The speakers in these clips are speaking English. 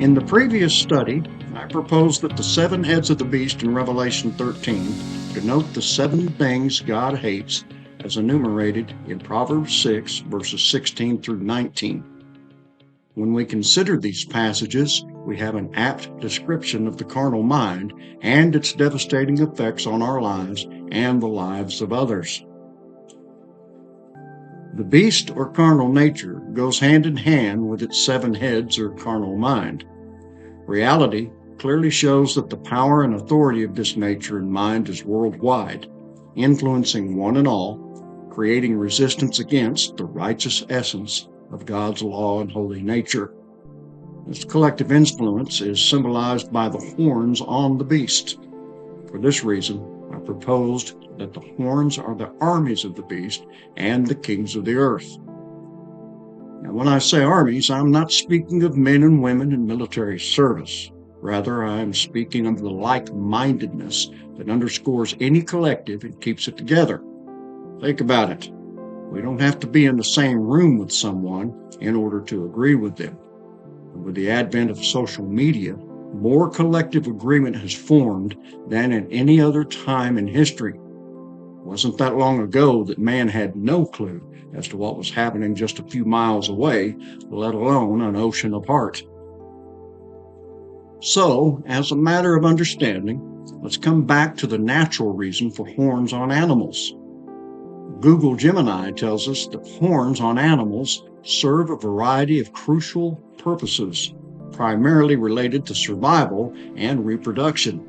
In the previous study, I proposed that the 7 heads of the beast in Revelation 13 denote the 7 things God hates as enumerated in Proverbs 6, verses 16 through 19. When we consider these passages, we have an apt description of the carnal mind and its devastating effects on our lives and the lives of others. The beast or carnal nature goes hand in hand with its 7 heads or carnal mind. Reality clearly shows that the power and authority of this nature and mind is worldwide, influencing one and all, creating resistance against the righteous essence of God's law and holy nature. This collective influence is symbolized by the horns on the beast. For this reason, I proposed that the horns are the armies of the beast and the kings of the earth. Now, when I say armies, I'm not speaking of men and women in military service. Rather, I am speaking of the like-mindedness that underscores any collective and keeps it together. Think about it. We don't have to be in the same room with someone in order to agree with them. And with the advent of social media, more collective agreement has formed than at any other time in history. It wasn't that long ago that man had no clue as to what was happening just a few miles away, let alone an ocean apart. So, as a matter of understanding, let's come back to the natural reason for horns on animals. Google Gemini tells us that horns on animals serve a variety of crucial purposes, primarily related to survival and reproduction.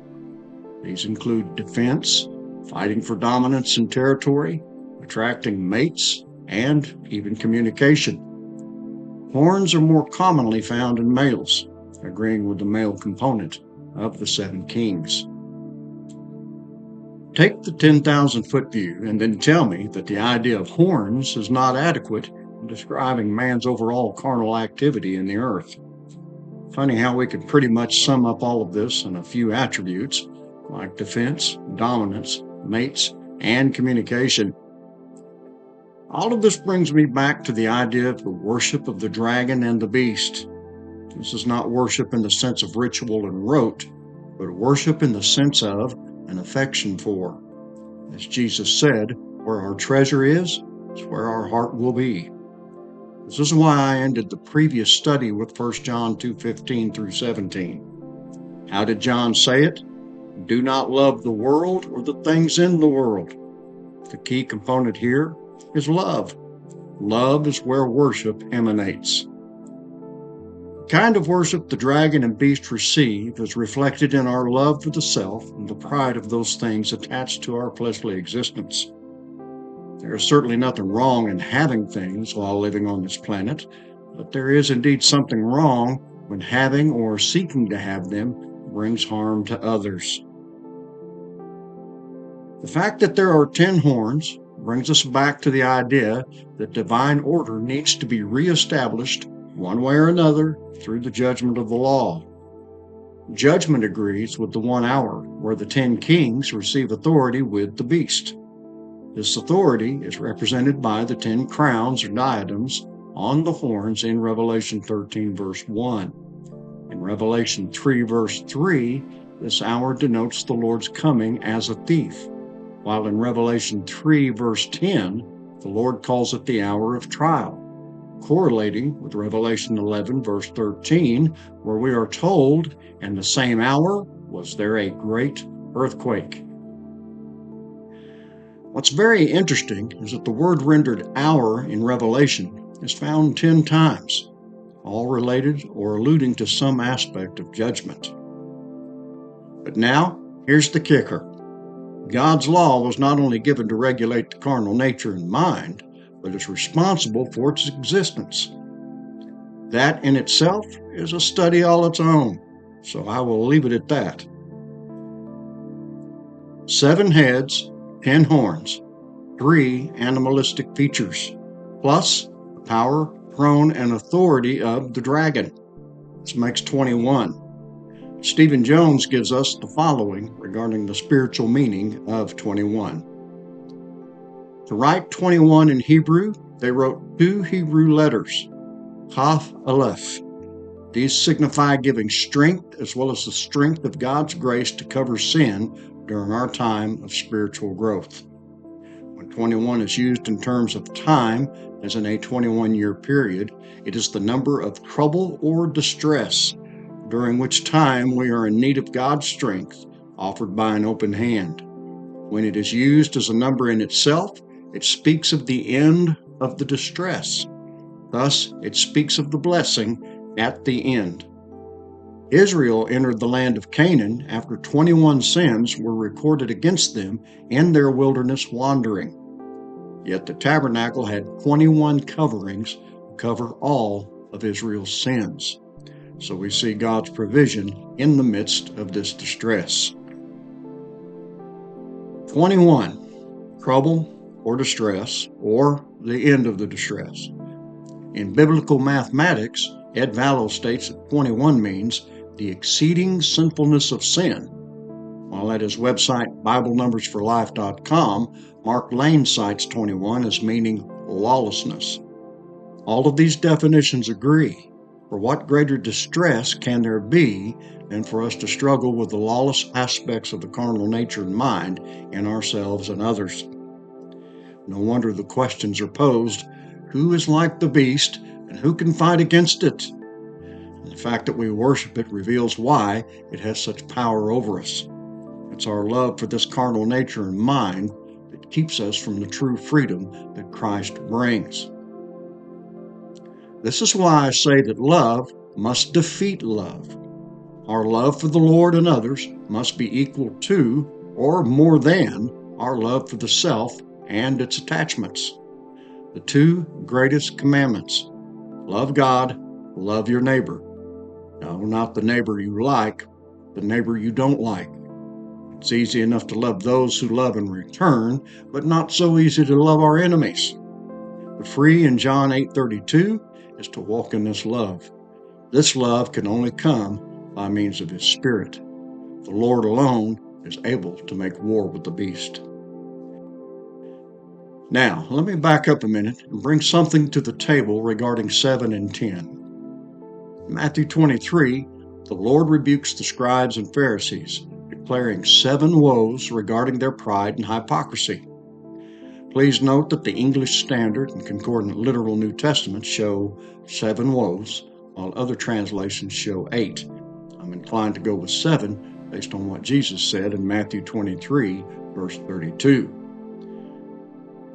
These include defense, fighting for dominance and territory, attracting mates, and even communication. Horns are more commonly found in males, agreeing with the male component of the 7 kings. Take the 10,000-foot view and then tell me that the idea of horns is not adequate in describing man's overall carnal activity in the earth. Funny how we could pretty much sum up all of this in a few attributes, like defense, dominance, mates, and communication. All of this brings me back to the idea of the worship of the dragon and the beast. This is not worship in the sense of ritual and rote, but worship in the sense of an affection for. As Jesus said, where our treasure is where our heart will be. This is why I ended the previous study with 1 John 2:15 through 17. How did John say it? Do not love the world or the things in the world. The key component here is love. Love is where worship emanates. The kind of worship the dragon and beast receive is reflected in our love for the self and the pride of those things attached to our fleshly existence. There is certainly nothing wrong in having things while living on this planet, but there is indeed something wrong when having or seeking to have them brings harm to others. The fact that there are 10 horns brings us back to the idea that divine order needs to be reestablished one way or another through the judgment of the law. Judgment agrees with the 1 hour where the 10 kings receive authority with the beast. This authority is represented by the 10 crowns or diadems on the horns in Revelation 13 verse 1. In Revelation 3 verse 3, this hour denotes the Lord's coming as a thief, while in Revelation 3 verse 10, the Lord calls it the hour of trial, correlating with Revelation 11 verse 13, where we are told, "And the same hour was there a great earthquake." What's very interesting is that the word rendered hour in Revelation is found 10 times, all related or alluding to some aspect of judgment. But now, here's the kicker. God's law was not only given to regulate the carnal nature and mind, but is responsible for its existence. That in itself is a study all its own, so I will leave it at that. 7 heads, 10 horns, 3 animalistic features, plus the power, throne, and authority of the dragon. This makes 21. Stephen Jones gives us the following regarding the spiritual meaning of 21. To write 21 in Hebrew, they wrote 2 Hebrew letters, Kaf Aleph. These signify giving strength as well as the strength of God's grace to cover sin during our time of spiritual growth. When 21 is used in terms of time, as in a 21-year period, it is the number of trouble or distress, during which time we are in need of God's strength offered by an open hand. When it is used as a number in itself, it speaks of the end of the distress. Thus, it speaks of the blessing at the end. Israel entered the land of Canaan after 21 sins were recorded against them in their wilderness wandering. Yet the tabernacle had 21 coverings to cover all of Israel's sins. So we see God's provision in the midst of this distress. 21, trouble or distress, or the end of the distress. In biblical mathematics, Ed Vallow states that 21 means the exceeding sinfulness of sin, while at his website BibleNumbersForLife.com, Mark Lane cites 21 as meaning lawlessness. All of these definitions agree. For what greater distress can there be than for us to struggle with the lawless aspects of the carnal nature and mind in ourselves and others? No wonder the questions are posed, who is like the beast and who can fight against it? And the fact that we worship it reveals why it has such power over us. It's our love for this carnal nature and mind that keeps us from the true freedom that Christ brings. This is why I say that love must defeat love. Our love for the Lord and others must be equal to, or more than, our love for the self and its attachments. The two greatest commandments: love God, love your neighbor. No, not the neighbor you like, the neighbor you don't like. It's easy enough to love those who love in return, but not so easy to love our enemies. The free in John 8:32 is to walk in this love. This love can only come by means of His Spirit. The Lord alone is able to make war with the beast. Now, let me back up a minute and bring something to the table regarding 7 and 10. In Matthew 23, the Lord rebukes the scribes and Pharisees, declaring 7 woes regarding their pride and hypocrisy. Please note that the English Standard and Concordant Literal New Testaments show 7 woes, while other translations show 8. I'm inclined to go with 7 based on what Jesus said in Matthew 23, verse 32.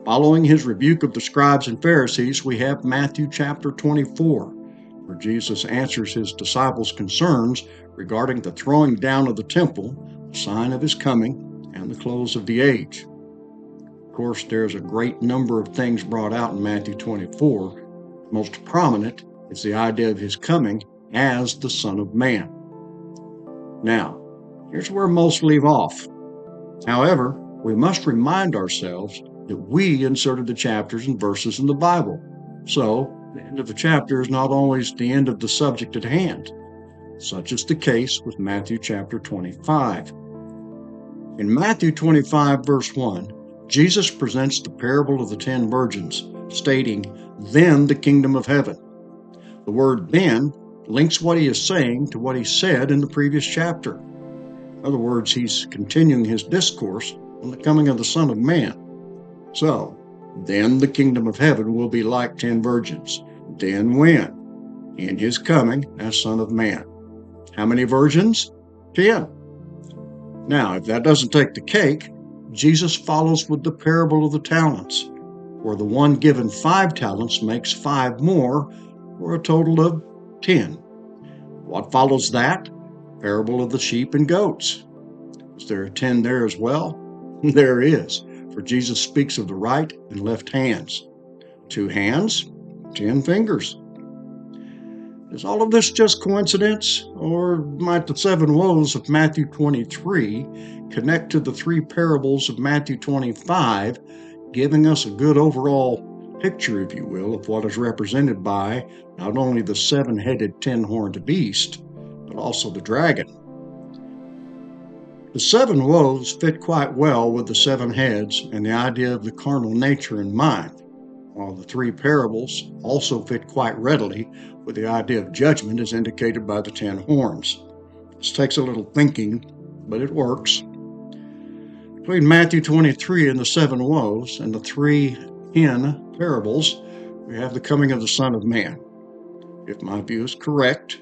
Following his rebuke of the scribes and Pharisees, we have Matthew chapter 24, where Jesus answers his disciples' concerns regarding the throwing down of the temple, the sign of his coming, and the close of the age. Of course, there's a great number of things brought out in Matthew 24. Most prominent is the idea of his coming as the Son of Man. Now, here's where most leave off. However, we must remind ourselves that we inserted the chapters and verses in the Bible. So, the end of the chapter is not always the end of the subject at hand. Such is the case with Matthew chapter 25. In Matthew 25, verse 1, Jesus presents the parable of the 10 virgins, stating, "Then the kingdom of heaven." The word "then" links what he is saying to what he said in the previous chapter. In other words, he's continuing his discourse on the coming of the Son of Man. So, then the kingdom of heaven will be like 10 virgins. Then when? In his coming as Son of Man. How many virgins? 10. Now, if that doesn't take the cake, Jesus follows with the parable of the talents, where the one given 5 talents makes 5 more, for a total of 10. What follows that? Parable of the sheep and goats. Is there a 10 there as well? There is, for Jesus speaks of the right and left hands. 2 hands, 10 fingers. Is all of this just coincidence, or might the 7 woes of Matthew 23 connect to the 3 parables of Matthew 25, giving us a good overall picture, if you will, of what is represented by not only the 7-headed 10-horned beast, but also the dragon? The 7 woes fit quite well with the 7 heads and the idea of the carnal nature in mind. while the three parables also fit quite readily with the idea of judgment as indicated by the 10 horns. This takes a little thinking, but it works. Between Matthew 23 and the 7 woes and the 3 hen parables, we have the coming of the Son of Man. If my view is correct,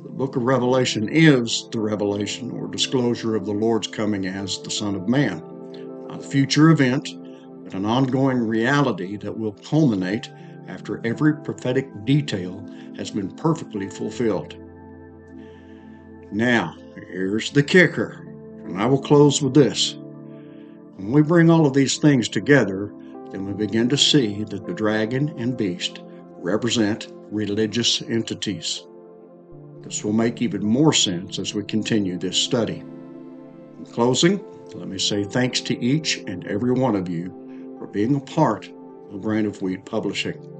the book of Revelation is the revelation or disclosure of the Lord's coming as the Son of Man. Not a future event, but an ongoing reality that will culminate after every prophetic detail has been perfectly fulfilled. Now, here's the kicker, and I will close with this. When we bring all of these things together, then we begin to see that the dragon and beast represent religious entities. This will make even more sense as we continue this study. In closing, let me say thanks to each and every one of you for being a part of Grain of Wheat Publishing.